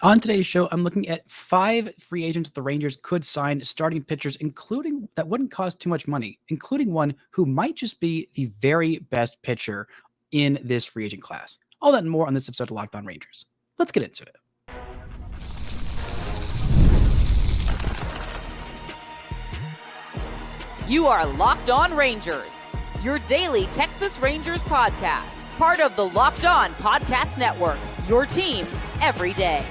On today's show, I'm looking at 5 free agents the Rangers could sign, starting pitchers, including that wouldn't cost too much money, including one who might just be the very best pitcher in this free agent class. All that and more on this episode of Locked On Rangers. Let's get into it. You are Locked On Rangers, your daily Texas Rangers podcast, part of the Locked On Podcast Network, your team every day.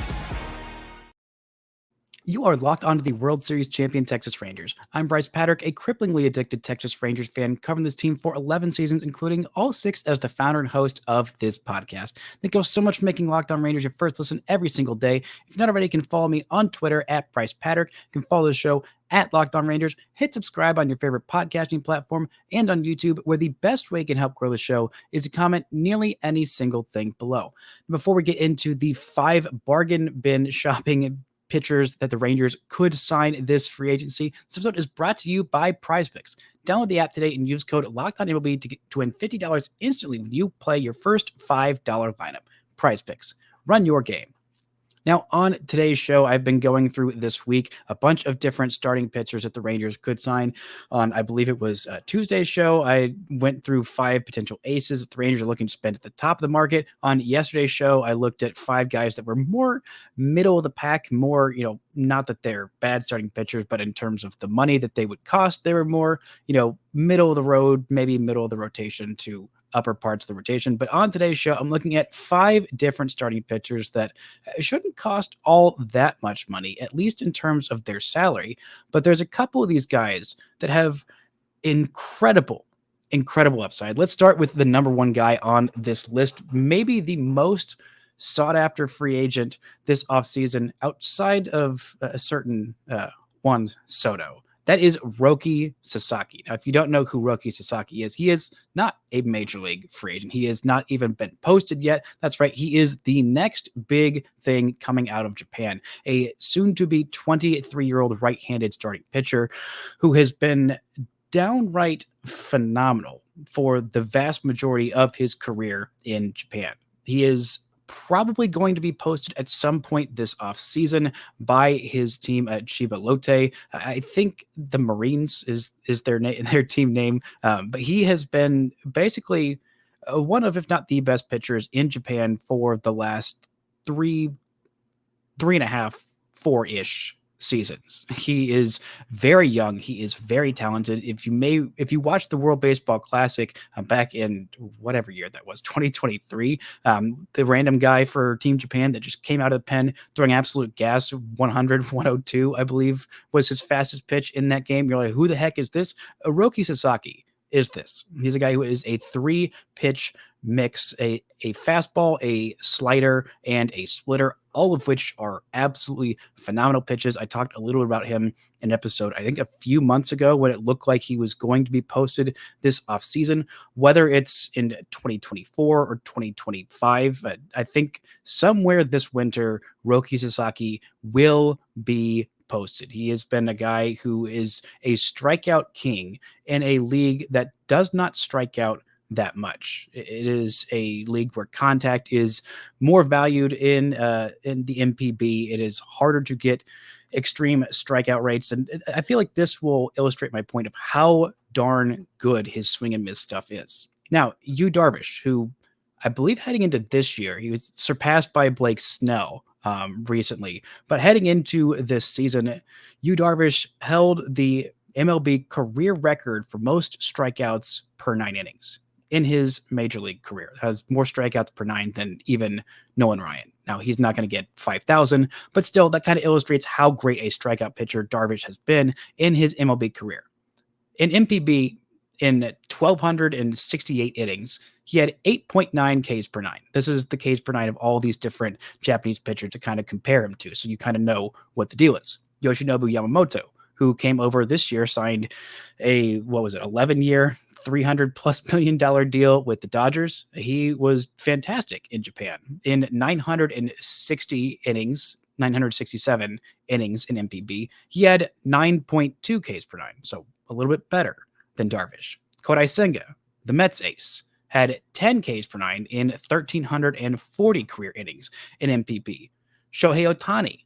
You are locked onto the World Series champion Texas Rangers. I'm Bryce Patrick, a cripplingly addicted Texas Rangers fan covering this team for 11 seasons, including all 6 as the founder and host of this podcast. Thank you so much for making Locked On Rangers your first listen every single day. If you're not already, you can follow me on Twitter at Bryce Patrick. You can follow the show at Locked On Rangers. Hit subscribe on your favorite podcasting platform and on YouTube, where the best way you can help grow the show is to comment nearly any single thing below. Before we get into the 5 bargain bin shopping pitchers that the Rangers could sign this free agency, this episode is brought to you by PrizePicks. Download the app today and use code LOCKEDONMLB to win $50 instantly when you play your first $5 lineup. PrizePicks. Run your game. Now, on today's show, I've been going through this week a bunch of different starting pitchers that the Rangers could sign. On, I believe it was Tuesday's show, I went through 5 potential aces that the Rangers are looking to spend at the top of the market. On yesterday's show, I looked at 5 guys that were more middle of the pack, more, not that they're bad starting pitchers, but in terms of the money that they would cost, they were more, middle of the road, maybe middle of the rotation to upper parts of the rotation. But on today's show, I'm looking at 5 different starting pitchers that shouldn't cost all that much money, at least in terms of their salary. But there's a couple of these guys that have incredible upside. Let's start with the number 1 guy on this list, maybe the most sought after free agent this offseason outside of a certain Juan Soto. That is Roki Sasaki. Now, if you don't know who Roki Sasaki is, he is not a major league free agent. He has not even been posted yet. That's right. He is the next big thing coming out of Japan, a soon-to-be 23-year-old right-handed starting pitcher who has been downright phenomenal for the vast majority of his career in Japan. He is probably going to be posted at some point this offseason by his team at Chiba Lotte. I think the Marines is their team name, but he has been basically one of, if not the best pitchers in Japan for the last 3.5, 4-ish seasons. He is very young. He is very talented. If you watch the World Baseball Classic back in whatever year that was, 2023, the random guy for Team Japan that just came out of the pen throwing absolute gas, 100, 102, I believe was his fastest pitch in that game. You're like, who the heck is this? Roki Sasaki is this. He's a guy who is a 3-pitch mix, a fastball, a slider, and a splitter, all of which are absolutely phenomenal pitches. I talked a little about him in an episode, I think a few months ago, when it looked like he was going to be posted this offseason, whether it's in 2024 or 2025. But I think somewhere this winter, Roki Sasaki will be posted. He has been a guy who is a strikeout king in a league that does not strike out that much. It is a league where contact is more valued in the MPB. It is harder to get extreme strikeout rates, and I feel like this will illustrate my point of how darn good his swing and miss stuff is. Now, Yu Darvish, who I believe heading into this year, he was surpassed by Blake Snell recently, but heading into this season, Yu Darvish held the MLB career record for most strikeouts per 9 innings in his major league career. Has more strikeouts per 9 than even Nolan Ryan. Now, he's not going to get 5,000, but still, that kind of illustrates how great a strikeout pitcher Darvish has been in his MLB career. In MPB, in 1,268 innings, he had 8.9 Ks per 9. This is the Ks per 9 of all these different Japanese pitchers to kind of compare him to, so you kind of know what the deal is. Yoshinobu Yamamoto, who came over this year, signed a, 11-year, $300+ million deal with the Dodgers. He was fantastic in Japan. In 967 innings in MPB, he had 9.2 Ks per 9, so a little bit better than Darvish. Kodai Senga, the Mets ace, had 10 Ks per 9 in 1,340 career innings in MPB. Shohei Ohtani.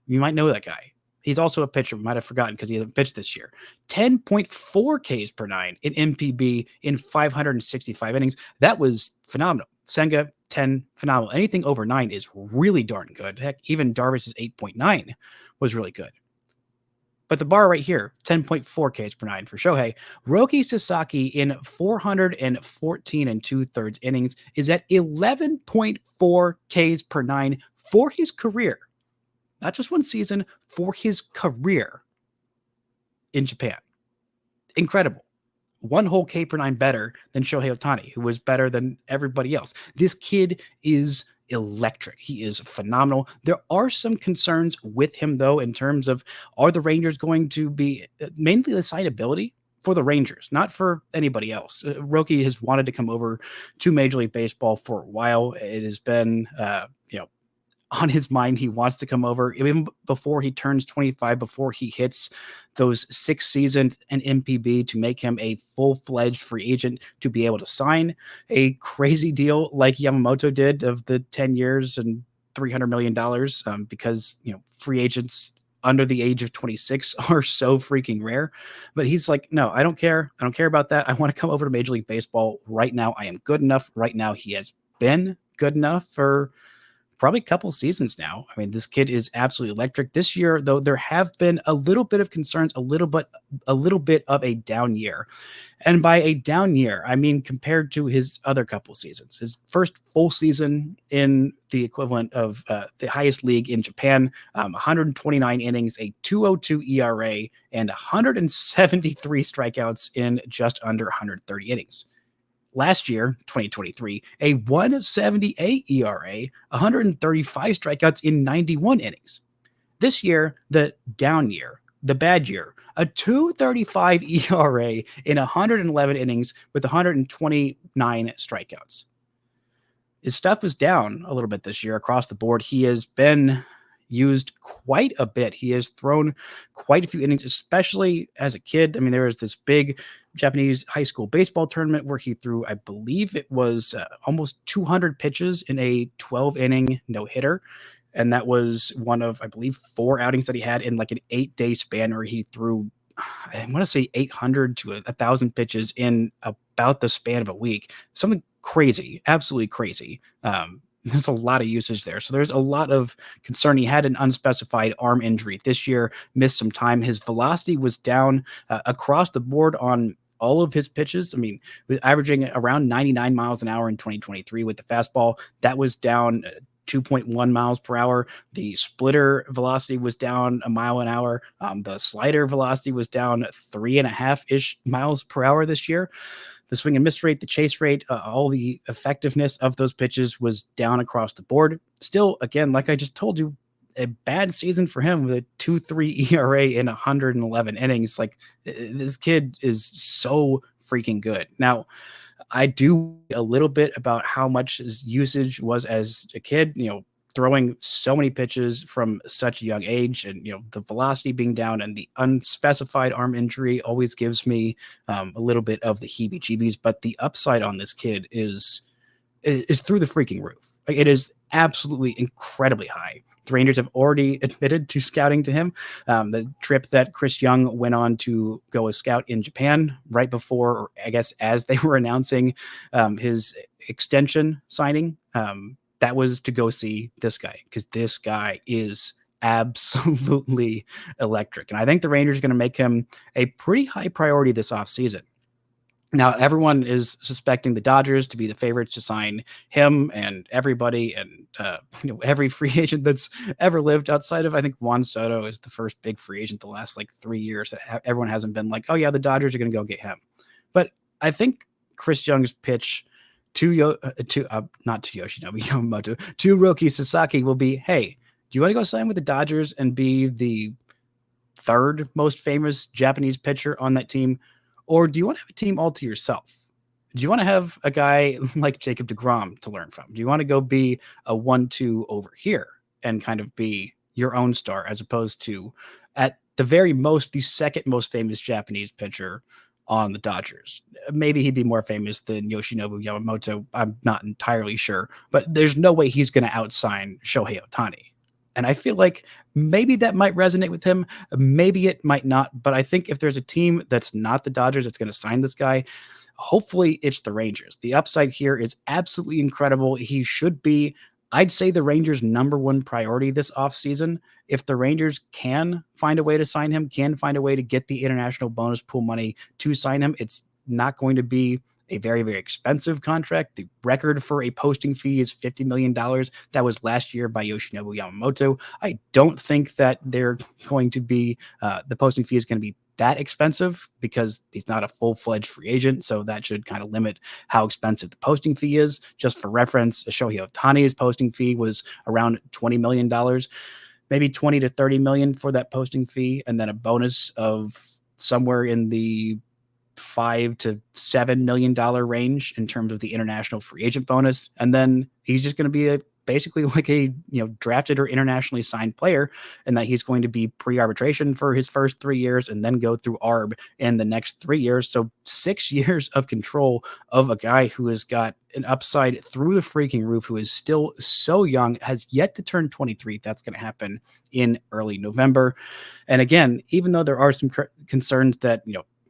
You might know that guy. He's also a pitcher. We might have forgotten because he hasn't pitched this year. 10.4 Ks per nine in MPB in 565 innings. That was phenomenal. Senga, 10, phenomenal. Anything over 9 is really darn good. Heck, even Darvish's 8.9 was really good. But the bar right here, 10.4 Ks per nine for Shohei. Roki Sasaki in 414 and 2/3 innings is at 11.4 Ks per nine for his career. Not just one season, for his career in Japan. Incredible. One whole K per nine better than Shohei Ohtani, who was better than everybody else. This kid is electric. He is phenomenal. There are some concerns with him, though, in terms of, are the Rangers going to be mainly the signability for the Rangers, not for anybody else. Roki has wanted to come over to Major League Baseball for a while. It has been, on his mind. He wants to come over even before he turns 25, before he hits those 6 seasons in MPB, to make him a full-fledged free agent, to be able to sign a crazy deal like Yamamoto did of the 10 years and $300 million, because, free agents under the age of 26 are so freaking rare. But he's like, no, I don't care. I don't care about that. I want to come over to Major League Baseball right now. I am good enough right now. He has been good enough for probably a couple seasons now. I mean, this kid is absolutely electric. This year, though, there have been a little bit of concerns, a little bit of a down year. And by a down year, I mean compared to his other couple seasons. His first full season in the equivalent of the highest league in Japan, 129 innings, a 2.02 ERA, and 173 strikeouts in just under 130 innings. Last year, 2023, a 1.78 ERA, 135 strikeouts in 91 innings. This year, the down year, the bad year, a 2.35 ERA in 111 innings with 129 strikeouts. His stuff is down a little bit this year across the board. He has been used quite a bit. He has thrown quite a few innings, especially as a kid. I mean, there was this big Japanese high school baseball tournament where he threw, I believe it was almost 200 pitches in a 12-inning no-hitter. And that was one of, I believe, 4 outings that he had in like an 8-day span where he threw, I want to say 800 to 1,000 pitches in about the span of a week. Something crazy, absolutely crazy. There's a lot of usage there. So there's a lot of concern. He had an unspecified arm injury this year, missed some time. His velocity was down across the board on all of his pitches. I mean, he was averaging around 99 miles an hour in 2023 with the fastball. That was down 2.1 miles per hour. The splitter velocity was down a mile an hour. The slider velocity was down 3.5-ish miles per hour this year. The swing and miss rate, the chase rate, all the effectiveness of those pitches was down across the board. Still, again, like I just told you, a bad season for him with a 2.3 ERA in 111 innings. Like, this kid is so freaking good. Now, I do a little bit about how much his usage was as a kid, throwing so many pitches from such a young age, and the velocity being down and the unspecified arm injury always gives me a little bit of the heebie-jeebies. But the upside on this kid is through the freaking roof. It is absolutely incredibly high. The Rangers have already admitted to scouting to him. The trip that Chris Young went on to go a scout in Japan right before, or I guess as they were announcing his extension signing, that was to go see this guy, because this guy is absolutely electric. And I think the Rangers are going to make him a pretty high priority this offseason. Now, everyone is suspecting the Dodgers to be the favorites to sign him and everybody, and every free agent that's ever lived outside of, I think Juan Soto is the first big free agent the last 3 years that everyone hasn't been like, oh yeah, the Dodgers are going to go get him. But I think Chris Young's pitch to Yamamoto, to Roki Sasaki will be, hey, do you want to go sign with the Dodgers and be the 3rd most famous Japanese pitcher on that team? Or do you want to have a team all to yourself? Do you want to have a guy like Jacob deGrom to learn from? Do you want to go be a 1-2 over here and kind of be your own star, as opposed to, at the very most, the 2nd most famous Japanese pitcher on the Dodgers? Maybe he'd be more famous than Yoshinobu Yamamoto. I'm not entirely sure, but there's no way he's going to outsign Shohei Ohtani. And I feel like maybe that might resonate with him. Maybe it might not. But I think if there's a team that's not the Dodgers that's going to sign this guy, hopefully it's the Rangers. The upside here is absolutely incredible. He should be, I'd say, the Rangers' number one priority this offseason. If the Rangers can find a way to sign him, can find a way to get the international bonus pool money to sign him, it's not going to be a very, very expensive contract. The record for a posting fee is $50 million. That was last year by Yoshinobu Yamamoto. I don't think that they're going to be, the posting fee is going to be that expensive because he's not a full-fledged free agent. So that should kind of limit how expensive the posting fee is. Just for reference, Shohei Ohtani's posting fee was around $20 million, maybe 20 to 30 million for that posting fee, and then a bonus of somewhere in the $5 to $7 million range in terms of the international free agent bonus. And then he's just going to be basically like a drafted or internationally signed player, and that he's going to be pre-arbitration for his first 3 years and then go through ARB in the next 3 years. So 6 years of control of a guy who has got an upside through the freaking roof, who is still so young, has yet to turn 23. That's going to happen in early November. And again, even though there are some concerns that,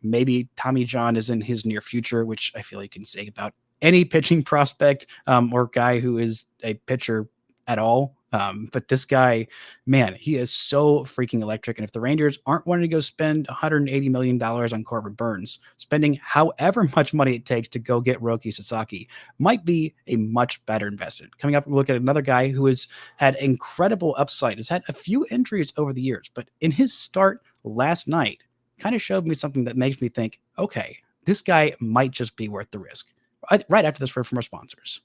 maybe Tommy John is in his near future, which I feel you can say about any pitching prospect or guy who is a pitcher at all. But this guy, man, he is so freaking electric. And if the Rangers aren't wanting to go spend $180 million on Corbin Burns, spending however much money it takes to go get Roki Sasaki might be a much better investment. Coming up, we'll look at another guy who has had incredible upside, has had a few injuries over the years, but in his start last night, kind of showed me something that makes me think, okay, this guy might just be worth the risk. Right after this word from our sponsors.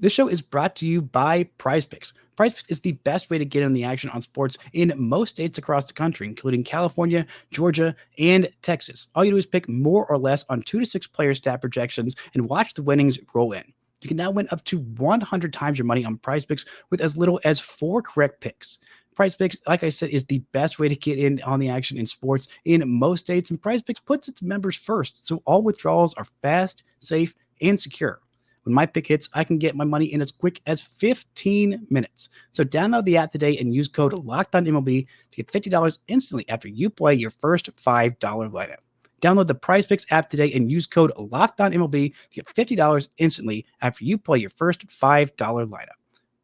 This show is brought to you by PrizePicks. PrizePicks is the best way to get in the action on sports in most states across the country, including California, Georgia, and Texas. All you do is pick more or less on 2 to 6 player stat projections and watch the winnings roll in. You can now win up to 100 times your money on PrizePicks with as little as 4 correct picks. PrizePicks, like I said, is the best way to get in on the action in sports in most states, and PrizePicks puts its members first, so all withdrawals are fast, safe, and secure. When my pick hits, I can get my money in as quick as 15 minutes. So download the app today and use code LOCKEDONMLB to get $50 instantly after you play your first $5 lineup. Download the PrizePicks app today and use code LOCKEDONMLB to get $50 instantly after you play your first $5 lineup.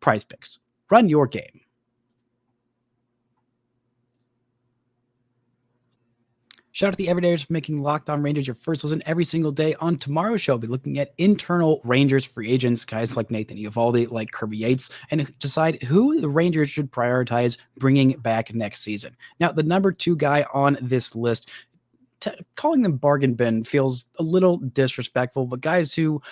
PrizePicks. Run your game. Shout out to the Everydayers for making Locked On Rangers your first listen every single day. On tomorrow's show, we'll be looking at internal Rangers free agents, guys like Nathan Eovaldi, like Kirby Yates, and decide who the Rangers should prioritize bringing back next season. Now, the number 2 guy on this list, calling them bargain bin feels a little disrespectful, but guys who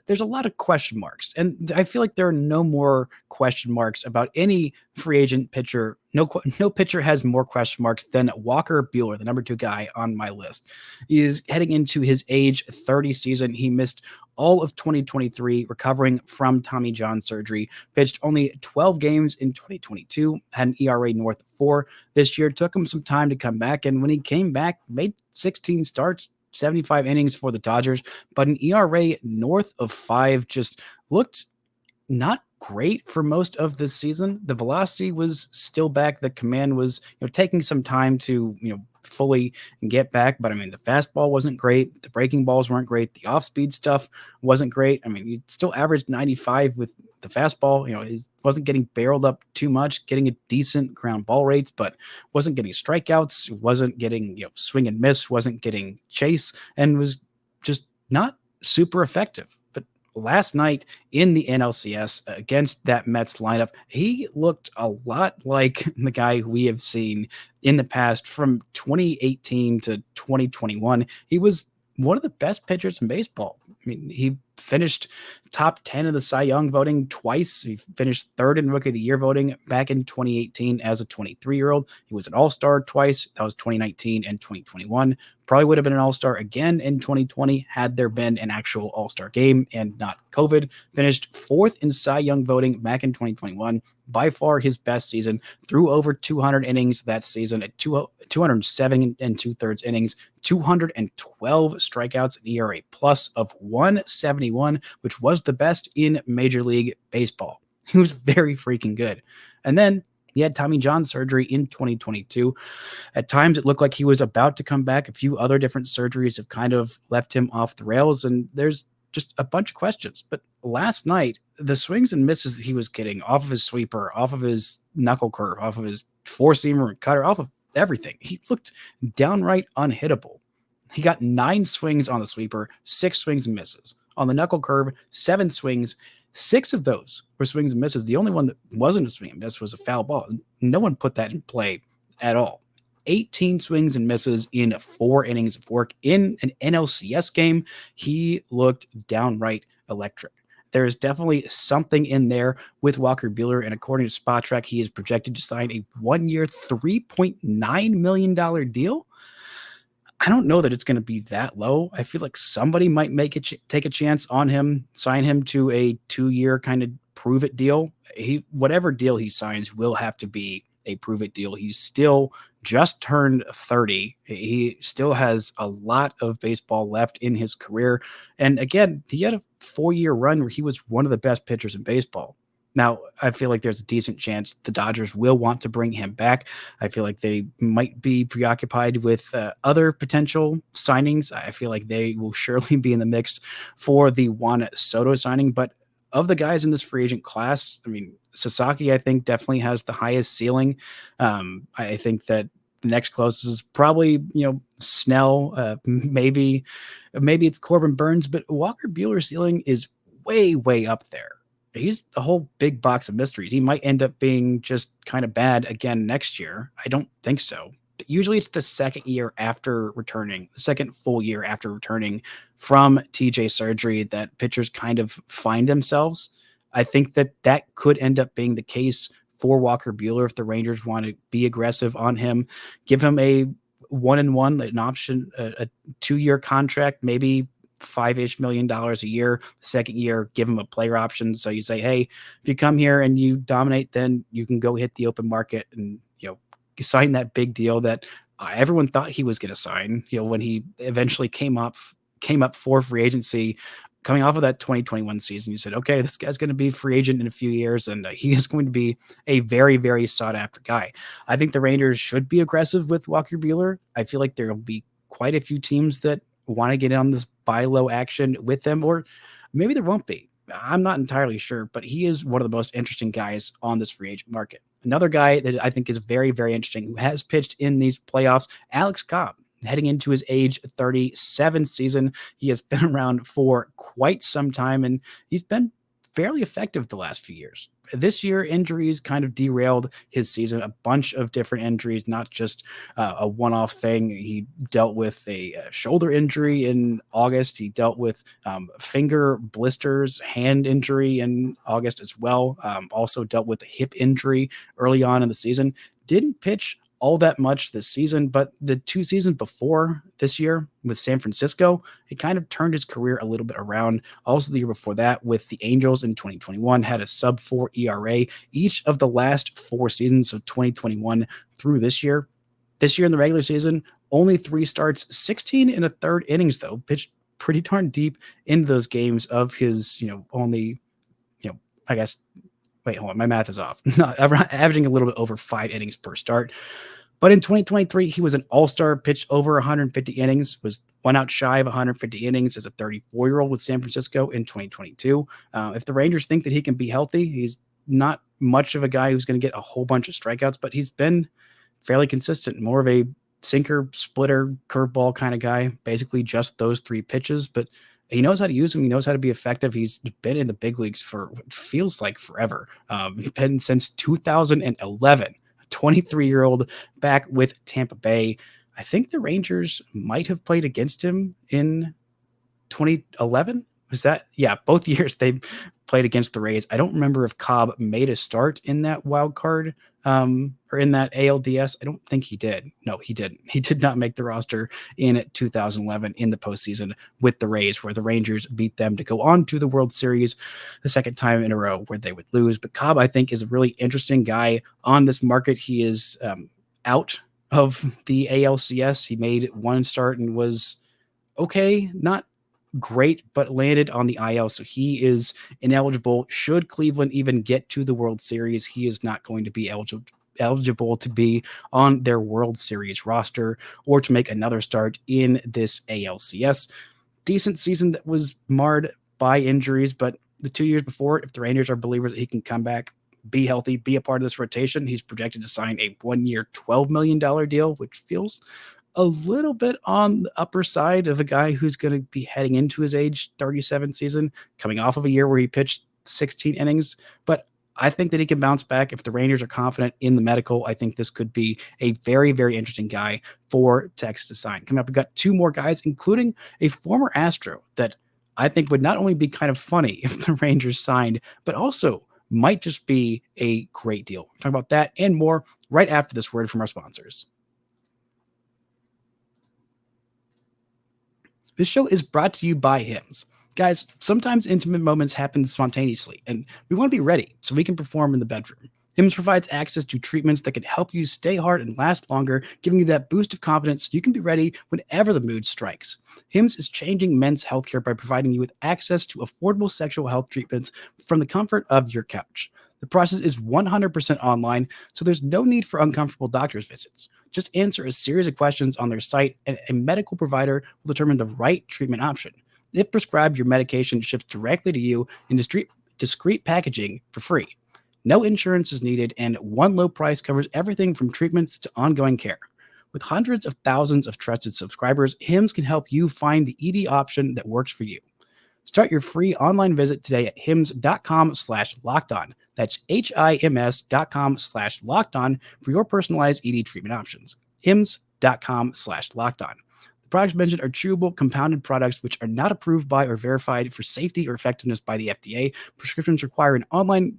there's a lot of question marks, and I feel like there are no more question marks about any free agent pitcher. No pitcher has more question marks than Walker Buehler, the number 2 guy on my list. He is heading into his age 30 season. He missed all of 2023 recovering from Tommy John surgery, pitched only 12 games in 2022, had an ERA north of 4 this year. Took him some time to come back, and when he came back, made 16 starts, 75 innings for the Dodgers, but an ERA north of 5, just looked not great for most of this season. The velocity was still back. The command was, taking some time to, fully get back. But I mean, the fastball wasn't great. The breaking balls weren't great. The off-speed stuff wasn't great. I mean, he still averaged 95 with the fastball. He wasn't getting barreled up too much, getting a decent ground ball rates, but wasn't getting strikeouts, wasn't getting, swing and miss, wasn't getting chase, and was just not super effective. But last night in the NLCS against that Mets lineup, he looked a lot like the guy we have seen in the past from 2018 to 2021. He was one of the best pitchers in baseball. I mean, he finished top 10 of the Cy Young voting twice. He finished 3rd in Rookie of the Year voting back in 2018 as a 23-year-old. He was an All-Star twice. That was 2019 and 2021. Probably would have been an All-Star again in 2020 had there been an actual All-Star game and not COVID. Finished 4th in Cy Young voting back in 2021. By far his best season. Threw over 200 innings that season at 207 and 2/3 innings, 212 strikeouts, an ERA plus of 171, which was was the best in Major League Baseball. He was very freaking good. And then he had Tommy John surgery in 2022. At times, it looked like he was about to come back. A few other different surgeries have kind of left him off the rails, and there's just a bunch of questions. But last night, the swings and misses that he was getting off of his sweeper, off of his knuckle curve, off of his four-seamer and cutter, off of everything, he looked downright unhittable. He got 9 swings on the sweeper, 6 swings and misses. On the knuckle curve, 7 swings. 6 of those were swings and misses. The only one that wasn't a swing and miss was a foul ball. No one put that in play at all. 18 swings and misses in 4 innings of work in an NLCS game. He looked downright electric. There is definitely something in there with Walker Buehler, and according to Spotrac, he is projected to sign a 1-year, $3.9 million deal. I don't know that it's going to be that low. I feel like somebody might take a chance on him, sign him to a 2-year kind of prove it deal. Whatever deal he signs will have to be a prove it deal. He's still just turned 30. He still has a lot of baseball left in his career. And again, he had a 4-year run where he was one of the best pitchers in baseball. Now, I feel like there's a decent chance the Dodgers will want to bring him back. I feel like they might be preoccupied with other potential signings. I feel like they will surely be in the mix for the Juan Soto signing. But of the guys in this free agent class, I mean, Sasaki, I think, definitely has the highest ceiling. I think that the next closest is probably, Snell. Maybe it's Corbin Burns, but Walker Buehler's ceiling is way, way up there. He's the whole big box of mysteries. He might end up being just kind of bad again next year. I don't think so. But usually it's the second full year after returning from TJ surgery that pitchers kind of find themselves. I think that could end up being the case for Walker Buehler if the Rangers want to be aggressive on him, give him a 1-and-1, an option, a 2-year contract, maybe $5-ish million a year. The second year, give him a player option. So you say, hey, if you come here and you dominate, then you can go hit the open market and, sign that big deal that everyone thought he was going to sign, when he eventually came up for free agency. Coming off of that 2021 season, you said, okay, this guy's going to be free agent in a few years, and he is going to be a very, very sought-after guy. I think the Rangers should be aggressive with Walker Buehler. I feel like there will be quite a few teams that want to get on this buy low action with them, or maybe there won't be. I'm not entirely sure, but he is one of the most interesting guys on this free agent market. Another guy that I think is very, very interesting, who has pitched in these playoffs, Alex Cobb. Heading into his age 37 season, he has been around for quite some time, and he's been fairly effective the last few years. This year, injuries kind of derailed his season. A bunch of different injuries, not just a one-off thing. He dealt with a shoulder injury in August. He dealt with finger blisters, hand injury in August as well. Also dealt with a hip injury early on in the season. Didn't pitch all that much this season, but the 2 seasons before this year with San Francisco, he kind of turned his career a little bit around. Also the year before that with the Angels in 2021, had a sub-4 ERA each of the last 4 seasons, so 2021 through this year. This year in the regular season, only 3 starts, 16 in a third innings though, pitched pretty darn deep into those games of his, only, I guess, wait, hold on, my math is off. Averaging a little bit over 5 innings per start. But in 2023, he was an all-star, pitched over 150 innings, was 1 out shy of 150 innings as a 34-year-old with San Francisco in 2022. If the Rangers think that he can be healthy, he's not much of a guy who's going to get a whole bunch of strikeouts, but he's been fairly consistent, more of a sinker, splitter, curveball kind of guy, basically just those 3 pitches. But he knows how to use them. He knows how to be effective. He's been in the big leagues for what feels like forever. He's been since 2011, a 23-year-old back with Tampa Bay. I think the Rangers might have played against him in 2011. Was that? Yeah, both years they played against the Rays. I don't remember if Cobb made a start in that wild card or in that ALDS. I don't think he did. No, he didn't. He did not make the roster in 2011 in the postseason with the Rays, where the Rangers beat them to go on to the World Series the second time in a row where they would lose. But Cobb, I think, is a really interesting guy on this market. He is out of the ALCS. He made 1 start and was okay, not great, but landed on the IL, so he is ineligible. Should Cleveland even get to the World Series, he is not going to be eligible to be on their World Series roster or to make another start in this ALCS. Decent season that was marred by injuries, but the 2 years before it, if the Rangers are believers that he can come back, be healthy, be a part of this rotation, he's projected to sign a 1-year, $12 million deal, which feels a little bit on the upper side of a guy who's going to be heading into his age 37 season, coming off of a year where he pitched 16 innings. But I think that he can bounce back if the Rangers are confident in the medical. I think this could be a very, very interesting guy for Texas to sign. Coming up, we've got 2 more guys, including a former Astro that I think would not only be kind of funny if the Rangers signed, but also might just be a great deal. We'll talk about that and more right after this word from our sponsors. This show is brought to you by Hims. Guys, sometimes intimate moments happen spontaneously, and we want to be ready so we can perform in the bedroom. Hims provides access to treatments that can help you stay hard and last longer, giving you that boost of confidence so you can be ready whenever the mood strikes. Hims is changing men's healthcare by providing you with access to affordable sexual health treatments from the comfort of your couch. The process is 100% online, so there's no need for uncomfortable doctor's visits. Just answer a series of questions on their site, and a medical provider will determine the right treatment option. If prescribed, your medication ships directly to you in discreet packaging for free. No insurance is needed, and one low price covers everything from treatments to ongoing care. With hundreds of thousands of trusted subscribers, Hims can help you find the ED option that works for you. Start your free online visit today at hims.com/lockedon. That's HIMS.com/lockedon for your personalized ED treatment options. hims.com/lockedon. The products mentioned are chewable, compounded products which are not approved by or verified for safety or effectiveness by the FDA. Prescriptions require an online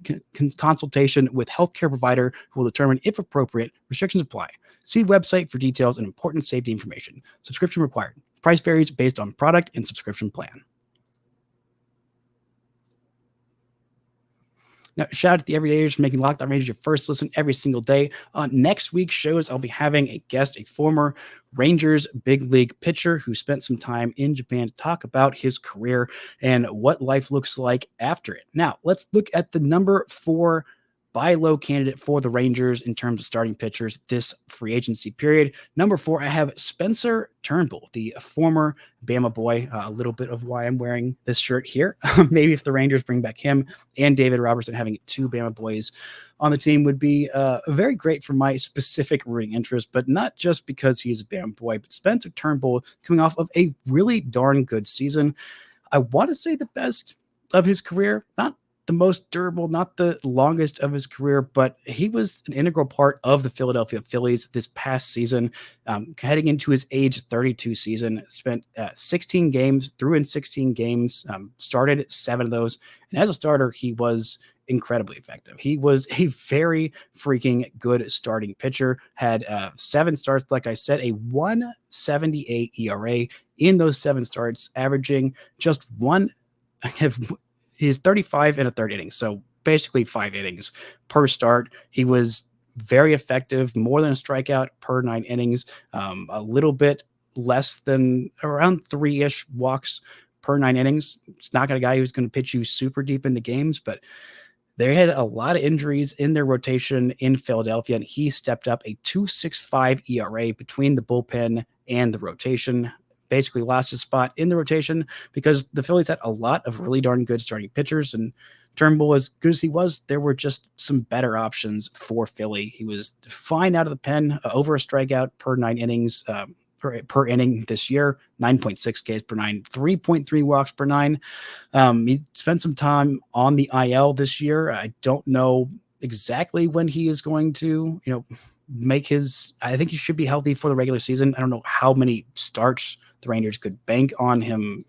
consultation with healthcare provider who will determine if appropriate. Restrictions apply. See website for details and important safety information. Subscription required. Price varies based on product and subscription plan. Now, shout out to the Everydayers for making Locked On Rangers your first listen every single day. On next week's shows, I'll be having a guest, a former Rangers big league pitcher who spent some time in Japan to talk about his career and what life looks like after it. Now, let's look at the number 4 buy low candidate for the Rangers in terms of starting pitchers this free agency period. Number 4, I have Spencer Turnbull, the former Bama boy. A little bit of why I'm wearing this shirt here. Maybe if the Rangers bring back him and David Robertson, having 2 Bama boys on the team would be very great for my specific rooting interest, but not just because he's a Bama boy, but Spencer Turnbull coming off of a really darn good season. I want to say the best of his career, not the most durable, not the longest of his career, but he was an integral part of the Philadelphia Phillies this past season, heading into his age 32 season, spent 16 games, threw in 16 games, started 7 of those. And as a starter, he was incredibly effective. He was a very freaking good starting pitcher, had 7 starts, like I said, a 1.78 ERA in those 7 starts, averaging just one. He's 35 in a third inning, so basically 5 innings per start. He was very effective, more than a strikeout per 9 innings, a little bit less than around 3-ish walks per 9 innings. It's not a guy who's going to pitch you super deep into games, but they had a lot of injuries in their rotation in Philadelphia, and he stepped up a 2.65 ERA between the bullpen and the rotation. Basically lost his spot in the rotation because the Phillies had a lot of really darn good starting pitchers, and Turnbull, as good as he was, there were just some better options for Philly. He was fine out of the pen, over a strikeout per 9 innings per inning this year, 9.6 Ks per 9, 3.3 walks per 9. He spent some time on the IL this year. I don't know exactly when he is going to, make his. I think he should be healthy for the regular season. I don't know how many starts the Rangers could bank on him,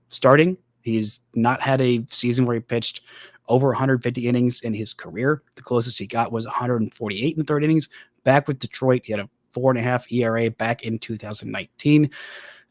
starting. He's not had a season where he pitched over 150 innings in his career. The closest he got was 148 in the third innings. Back with Detroit, he had a 4.5 ERA back in 2019.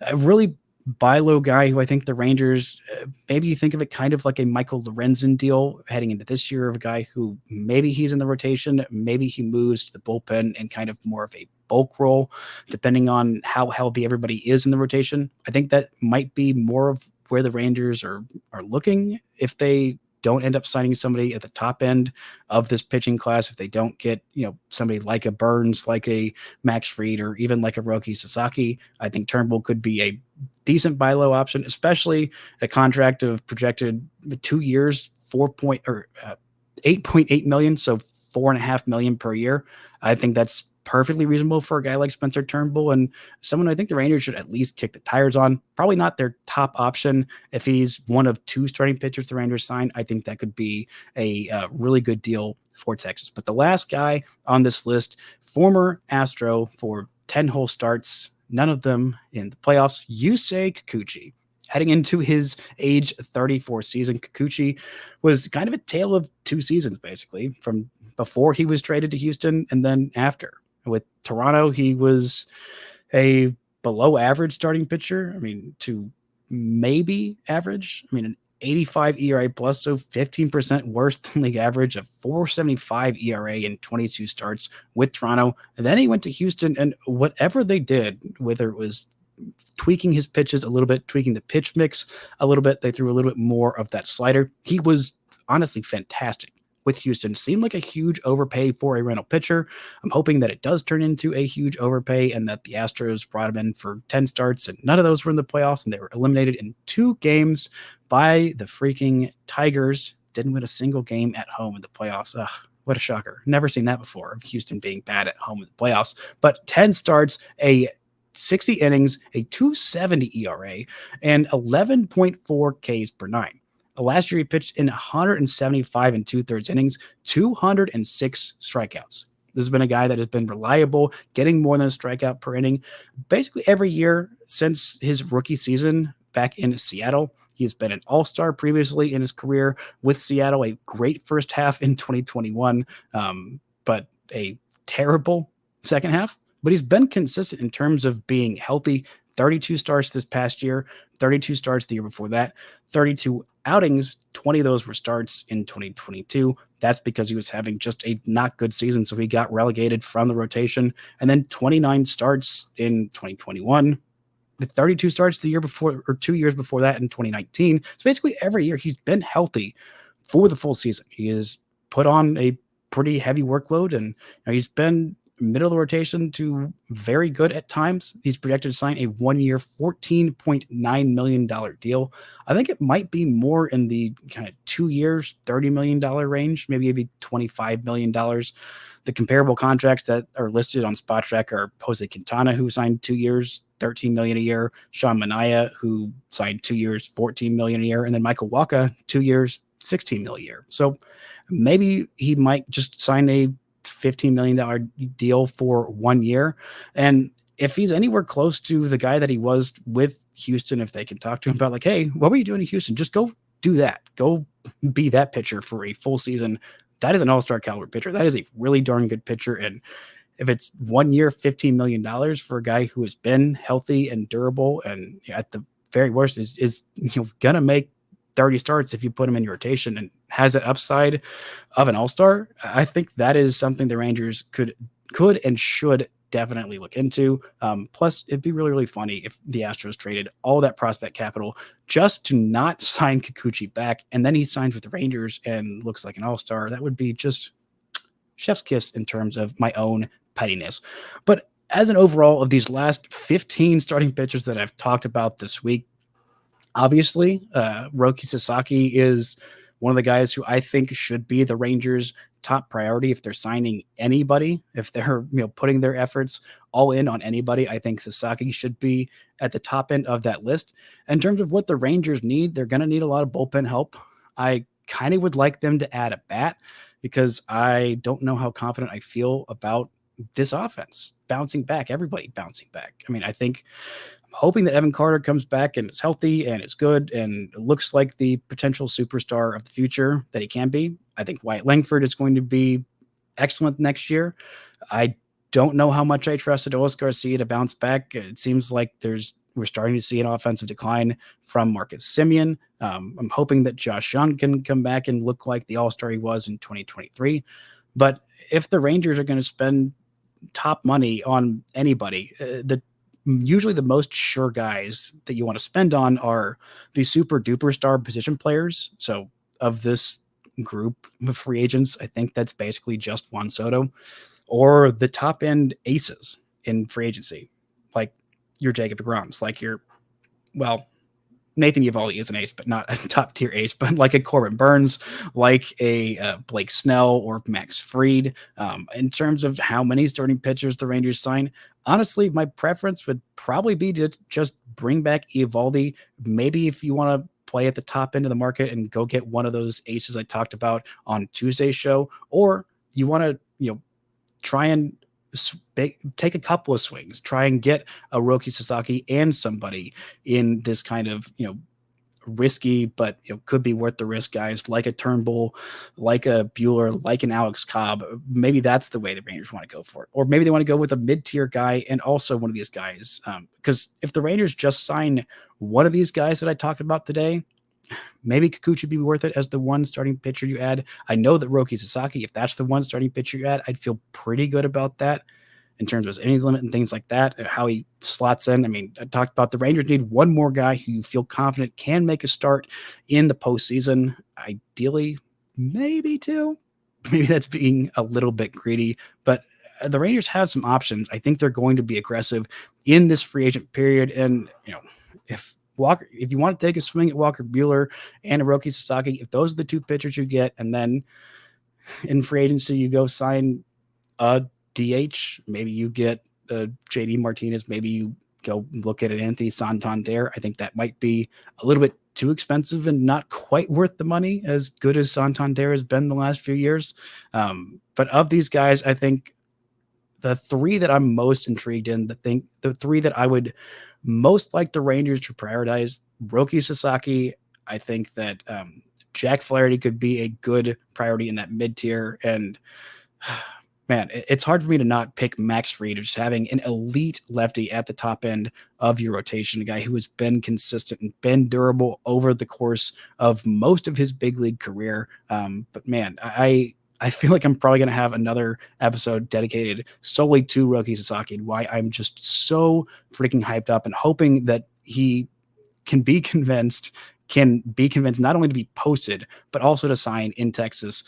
A really buy low guy who I think the Rangers, maybe you think of it kind of like a Michael Lorenzen deal heading into this year, of a guy who maybe he's in the rotation, maybe he moves to the bullpen and kind of more of a bulk role, depending on how healthy everybody is in the rotation. I think that might be more of where the Rangers are looking if they don't end up signing somebody at the top end of this pitching class, if they don't get, somebody like a Burns, like a Max Fried, or even like a Roki Sasaki. I think Turnbull could be a decent buy low option, especially a contract of projected 2 years, 8.8 million. So $4.5 million per year. I think that's perfectly reasonable for a guy like Spencer Turnbull, and someone I think the Rangers should at least kick the tires on. Probably not their top option. If he's one of 2 starting pitchers the Rangers sign, I think that could be a really good deal for Texas. But the last guy on this list, former Astro for 10 whole starts, none of them in the playoffs, Yusei Kikuchi. Heading into his age 34 season, Kikuchi was kind of a tale of 2 seasons, basically, from before he was traded to Houston and then after. With Toronto, he was a below average starting pitcher. I mean, to maybe average. I mean, an 85 ERA plus, so 15% worse than league average, of 4.75 ERA in 22 starts with Toronto. And then he went to Houston, and whatever they did, whether it was tweaking his pitches a little bit, tweaking the pitch mix a little bit, they threw a little bit more of that slider. He was honestly fantastic with Houston. Seemed like a huge overpay for a rental pitcher. I'm hoping that it does turn into a huge overpay and that the Astros brought him in for 10 starts and none of those were in the playoffs, and they were eliminated in 2 games by the freaking Tigers. Didn't win a single game at home in the playoffs. Ugh, what a shocker. Never seen that before, of Houston being bad at home in the playoffs. But 10 starts, a 60 innings, a 2.70 ERA, and 11.4 Ks per 9. Last year, he pitched in 175 and 2/3 innings, 206 strikeouts. This has been a guy that has been reliable, getting more than a strikeout per inning basically every year since his rookie season back in Seattle. He's been an all-star previously in his career with Seattle, a great first half in 2021, but a terrible second half. But he's been consistent in terms of being healthy. 32 starts this past year, 32 starts the year before that, 32 outings, 20 of those were starts in 2022. That's because he was having just a not good season, so he got relegated from the rotation. And then 29 starts in 2021, the 32 starts the year before, or 2 years before that in 2019. So basically every year he's been healthy for the full season. He has put on a pretty heavy workload, and he's been middle of the rotation to very good at times. He's projected to sign a 1-year, $14.9 million deal. I think it might be more in the kind of 2 years, $30 million range, maybe $25 million. The comparable contracts that are listed on Spot Track are Jose Quintana, who signed 2 years, $13 million a year, Sean Manaea, who signed 2 years, $14 million a year, and then Michael Wacha, 2 years, $16 million a year. So maybe he might just sign a $15 million deal for 1 year. And if he's anywhere close to the guy that he was with Houston, if they can talk to him about like, hey, what were you doing in Houston? Just go do that. Go be that pitcher for a full season. That is an all-star caliber pitcher. That is a really darn good pitcher. And if it's 1 year, $15 million for a guy who has been healthy and durable, and at the very worst is gonna make 30 starts if you put him in your rotation and has that upside of an all-star, I think that is something the Rangers could and should definitely look into. Plus, it'd be really, really funny if the Astros traded all that prospect capital just to not sign Kikuchi back, and then he signs with the Rangers and looks like an all-star. That would be just chef's kiss in terms of my own pettiness. But as an overall of these last 15 starting pitchers that I've talked about this week, obviously, Roki Sasaki is one of the guys who I think should be the Rangers' top priority if they're signing anybody. If they're putting their efforts all in on anybody, I think Sasaki should be at the top end of that list. In terms of what the Rangers need, they're going to need a lot of bullpen help. I kind of would like them to add a bat because I don't know how confident I feel about this offense bouncing back, everybody bouncing back. I mean, I'm hoping that Evan Carter comes back and is healthy and it's good and looks like the potential superstar of the future that he can be. I think Wyatt Langford is going to be excellent next year. I don't know how much I trusted Adolis Garcia to bounce back. It seems like we're starting to see an offensive decline from Marcus Semien. I'm hoping that Josh Young can come back and look like the all-star he was in 2023. But if the Rangers are going to spend top money on anybody, the usually the most sure guys that you want to spend on are the super duper star position players. So of this group of free agents, I think that's basically just Juan Soto, or the top end aces in free agency, like your Jacob deGroms, like your, well, Nathan Eovaldi is an ace, but not a top tier ace, but like a Corbin Burns, like a Blake Snell or Max Fried. In terms of how many starting pitchers the Rangers sign, honestly, my preference would probably be to just bring back Eovaldi. Maybe if you want to play at the top end of the market and go get one of those aces I talked about on Tuesday's show, or you want to, try and take a couple of swings, try and get a Roki Sasaki and somebody in this kind of, risky, but could be worth the risk guys like a Turnbull, like a Buehler, like an Alex Cobb. Maybe that's the way the Rangers want to go for it. Or maybe they want to go with a mid-tier guy and also one of these guys. Because if the Rangers just sign one of these guys that I talked about today, maybe Kikuchi would be worth it as the one starting pitcher you add. I know that Roki Sasaki, if that's the one starting pitcher you add, I'd feel pretty good about that in terms of his innings limit and things like that, and how he slots in. I mean, I talked about the Rangers need one more guy who you feel confident can make a start in the postseason. Ideally, maybe two. Maybe that's being a little bit greedy, but the Rangers have some options. I think they're going to be aggressive in this free agent period. And, if you want to take a swing at Walker Buehler and a Roki Sasaki, if those are the two pitchers you get, and then in free agency you go sign a DH, maybe you get JD Martinez, maybe you go look at an Anthony Santander. I think that might be a little bit too expensive and not quite worth the money, as good as Santander has been the last few years. But of these guys, I think the three that I'm most intrigued in, the three that I would most like the Rangers to prioritize, Roki Sasaki. I think that Jack Flaherty could be a good priority in that mid tier. And man, it's hard for me to not pick Max Fried, just having an elite lefty at the top end of your rotation, a guy who has been consistent and been durable over the course of most of his big league career. But man, I feel like I'm probably going to have another episode dedicated solely to Roki Sasaki and why I'm just so freaking hyped up and hoping that he can be convinced not only to be posted, but also to sign in Texas.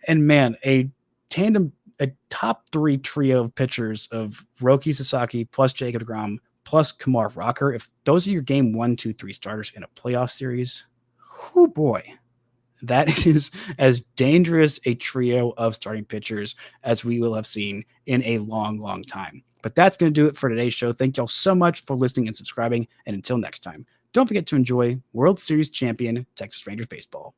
And man, a top three trio of pitchers of Roki Sasaki plus Jacob deGrom plus Kumar Rocker, if those are your game 1, 2, 3 starters in a playoff series, oh boy, that is as dangerous a trio of starting pitchers as we will have seen in a long, long time. But that's going to do it for today's show. Thank y'all so much for listening and subscribing. And until next time, don't forget to enjoy World Series champion Texas Rangers baseball.